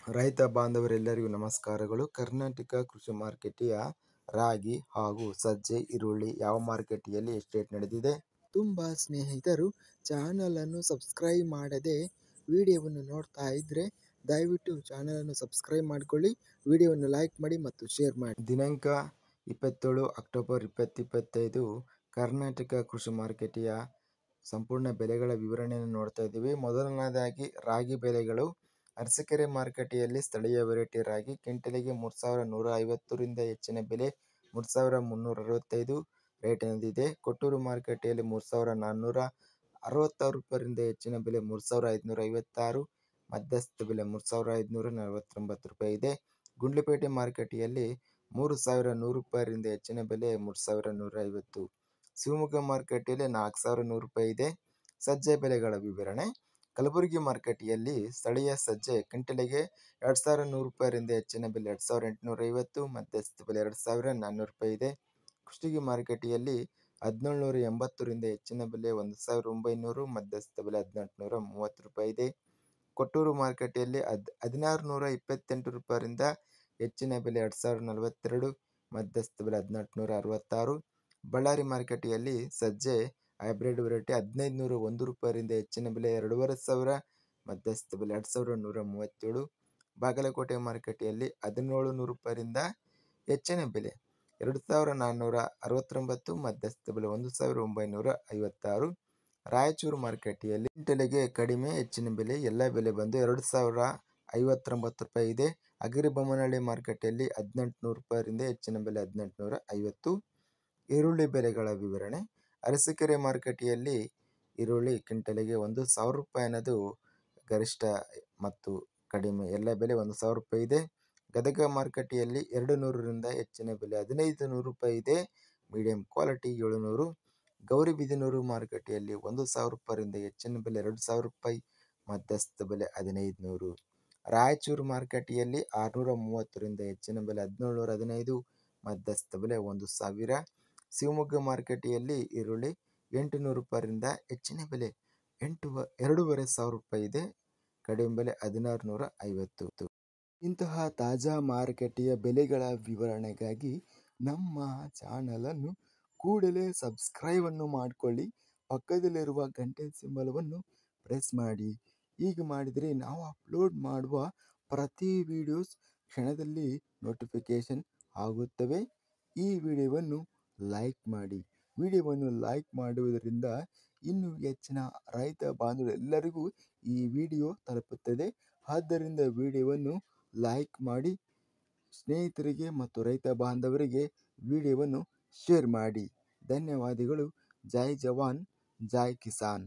ರೈತ ಬಾಂಧವರೆಲ್ಲರಿಗೂ ನಮಸ್ಕಾರಗಳು. ಕರ್ನಾಟಕ ಕೃಷಿ ಮಾರುಕಟ್ಟೆಯ ರಾಗಿ ಹಾಗೂ ಸಜ್ಜೆ, ಈರುಳ್ಳಿ ಯಾವ ಮಾರುಕಟ್ಟೆಯಲ್ಲಿ ಎಷ್ಟು ರೇಟ್ ನಡೆದಿದೆ? ತುಂಬ ಸ್ನೇಹಿತರು ಚಾನಲನ್ನು ಸಬ್ಸ್ಕ್ರೈಬ್ ಮಾಡದೆ ವಿಡಿಯೋವನ್ನು ನೋಡ್ತಾ ಇದ್ದರೆ ದಯವಿಟ್ಟು ಚಾನಲನ್ನು ಸಬ್ಸ್ಕ್ರೈಬ್ ಮಾಡಿಕೊಳ್ಳಿ, ವಿಡಿಯೋವನ್ನು ಲೈಕ್ ಮಾಡಿ ಮತ್ತು ಶೇರ್ ಮಾಡಿ. ದಿನಾಂಕ 27 ಅಕ್ಟೋಬರ್ 2025 ಕರ್ನಾಟಕ ಕೃಷಿ ಮಾರುಕಟ್ಟೆಯ ಸಂಪೂರ್ಣ ಬೆಲೆಗಳ ವಿವರಣೆಯನ್ನು ನೋಡ್ತಾ ಇದ್ದೀವಿ. ಮೊದಲನೇದಾಗಿ ರಾಗಿ ಬೆಲೆಗಳು. ಅರಸೀಕೆರೆ ಮಾರುಕಟ್ಟೆಯಲ್ಲಿ ಸ್ಥಳೀಯ ವೆರೈಟಿ ರಾಗಿ ಕ್ವಿಂಟಲಿಗೆ 3150 ರಿಂದ ಹೆಚ್ಚಿನ ಬೆಲೆ 3365 ರೇಟ್ ನಡೆದಿದೆ. ಕೊಟ್ಟೂರು ಮಾರುಕಟ್ಟೆಯಲ್ಲಿ 3466 ರೂಪಾಯಿಯಿಂದ ಹೆಚ್ಚಿನ ಬೆಲೆ 3556, ಮಧ್ಯಸ್ಥ ಬೆಲೆ 3549 ರೂಪಾಯಿ ಇದೆ. ಗುಂಡ್ಲುಪೇಟೆ ಮಾರುಕಟ್ಟೆಯಲ್ಲಿ 3100 ರೂಪಾಯಿಯಿಂದ ಹೆಚ್ಚಿನ ಬೆಲೆ 3150. ಶಿವಮೊಗ್ಗ ಮಾರುಕಟ್ಟೆಯಲ್ಲಿ 4100 ರೂಪಾಯಿ ಇದೆ. ಸಜ್ಜೆ ಬೆಲೆಗಳ ವಿವರಣೆ. ಕಲಬುರಗಿ ಮಾರುಕಟ್ಟೆಯಲ್ಲಿ ಸ್ಥಳೀಯ ಸಜ್ಜೆ ಕ್ವಿಂಟಲಿಗೆ 2100 ರೂಪಾಯಿಯಿಂದ ಹೆಚ್ಚಿನ ಬೆಲೆ 2850, ಮಧ್ಯಸ್ಥ ಬೆಲೆ 2400 ರೂಪಾಯಿ ಇದೆ. ಕುಷ್ಟಗಿ ಮಾರುಕಟ್ಟೆಯಲ್ಲಿ 1780 ರಿಂದ ಹೆಚ್ಚಿನ ಬೆಲೆ 1900, ಮಧ್ಯಸ್ಥ ಬೆಲೆ 1830 ರೂಪಾಯಿ ಇದೆ. ಕೊಟ್ಟೂರು ಮಾರುಕಟ್ಟೆಯಲ್ಲಿ 1628 ರೂಪಾಯಿಯಿಂದ ಹೆಚ್ಚಿನ ಬೆಲೆ 2042, ಮಧ್ಯಸ್ಥ ಬೆಲೆ 1866. ಬಳ್ಳಾರಿ ಮಾರುಕಟ್ಟೆಯಲ್ಲಿ ಸಜ್ಜೆ ಹೈಬ್ರಿಡ್ ವೆರೈಟಿ 1501 ರೂಪಾಯಿಯಿಂದ ಹೆಚ್ಚಿನ ಬೆಲೆ 2500, ಮಧ್ಯಸ್ಥ ಬೆಲೆ 2137. ಬಾಗಲಕೋಟೆ ಮಾರುಕಟ್ಟೆಯಲ್ಲಿ 1700 ರೂಪಾಯಿಯಿಂದ ಹೆಚ್ಚಿನ ಬೆಲೆ 2469, ಮಧ್ಯಸ್ಥ ಬೆಲೆ 1956. ರಾಯಚೂರು ಮಾರುಕಟ್ಟೆಯಲ್ಲಿ ಕ್ವಿಂಟಲಿಗೆ ಕಡಿಮೆ ಹೆಚ್ಚಿನ ಬೆಲೆ ಎಲ್ಲ ಬೆಲೆ ಬಂದು 2059 ರೂಪಾಯಿ ಇದೆ. ಹಗರಿಬೊಮ್ಮನಹಳ್ಳಿ ಮಾರುಕಟ್ಟೆಯಲ್ಲಿ 1800 ರೂಪಾಯಿಯಿಂದ ಹೆಚ್ಚಿನ ಬೆಲೆ 1850. ಈರುಳ್ಳಿ ಬೆಲೆಗಳ ವಿವರಣೆ. ಅರಸೀಕೆರೆ ಮಾರುಕಟ್ಟೆಯಲ್ಲಿ ಈರುಳ್ಳಿ ಕ್ವಿಂಟಲಿಗೆ 1000 ರೂಪಾಯಿ ಅನ್ನೋದು ಗರಿಷ್ಠ ಮತ್ತು ಕಡಿಮೆ ಎಲ್ಲ ಬೆಲೆ 1000 ರೂಪಾಯಿ ಇದೆ. ಗದಗ ಮಾರುಕಟ್ಟೆಯಲ್ಲಿ 200 ರಿಂದ ಹೆಚ್ಚಿನ ಬೆಲೆ 1500 ರೂಪಾಯಿ ಇದೆ. Medium quality 700. ಗೌರಿಬಿದನೂರು ಮಾರುಕಟ್ಟೆಯಲ್ಲಿ 1000 ರೂಪಾಯಿಯಿಂದ ಹೆಚ್ಚಿನ ಬೆಲೆ 2000 ರೂಪಾಯಿ, ಮಧ್ಯಸ್ಥ ಬೆಲೆ 1500. ರಾಯಚೂರು ಮಾರುಕಟ್ಟೆಯಲ್ಲಿ 630 ರಿಂದ ಹೆಚ್ಚಿನ ಬೆಲೆ 1715, ಮಧ್ಯಸ್ಥ ಬೆಲೆ 1000. ಶಿವಮೊಗ್ಗ ಮಾರುಕಟ್ಟೆಯಲ್ಲಿ ಈರುಳ್ಳಿ 800 ರೂಪಾಯಿಯಿಂದ ಹೆಚ್ಚಿನ ಬೆಲೆ 2500 ರೂಪಾಯಿ ಇದೆ. ಕಡಿಮೆ ಬೆಲೆ 1650. ಇಂತಹ ತಾಜಾ ಮಾರುಕಟ್ಟೆಯ ಬೆಲೆಗಳ ವಿವರಣೆಗಾಗಿ ನಮ್ಮ ಚಾನಲನ್ನು ಕೂಡಲೇ ಸಬ್ಸ್ಕ್ರೈಬನ್ನು ಮಾಡಿಕೊಳ್ಳಿ, ಪಕ್ಕದಲ್ಲಿರುವ ಗಂಟೆ ಸಿಂಬಲವನ್ನು ಪ್ರೆಸ್ ಮಾಡಿ. ಹೀಗೆ ಮಾಡಿದರೆ ನಾವು ಅಪ್ಲೋಡ್ ಮಾಡುವ ಪ್ರತಿ ವಿಡಿಯೋಸ್ ಕ್ಷಣದಲ್ಲಿ ನೋಟಿಫಿಕೇಶನ್ ಆಗುತ್ತವೆ. ಈ ವಿಡಿಯೋವನ್ನು ಲೈಕ್ ಮಾಡಿ. ವಿಡಿಯೋವನ್ನು ಲೈಕ್ ಮಾಡುವುದರಿಂದ ಇನ್ನೂ ಹೆಚ್ಚಿನ ರೈತ ಬಾಂಧವರೆಲ್ಲರಿಗೂ ಈ ವಿಡಿಯೋ ತಲುಪುತ್ತದೆ. ಆದ್ದರಿಂದ ವಿಡಿಯೋವನ್ನು ಲೈಕ್ ಮಾಡಿ, ಸ್ನೇಹಿತರಿಗೆ ಮತ್ತು ರೈತ ಬಾಂಧವರಿಗೆ ವಿಡಿಯೋವನ್ನು ಶೇರ್ ಮಾಡಿ. ಧನ್ಯವಾದಗಳು. ಜೈ ಜವಾನ್, ಜೈ ಕಿಸಾನ್.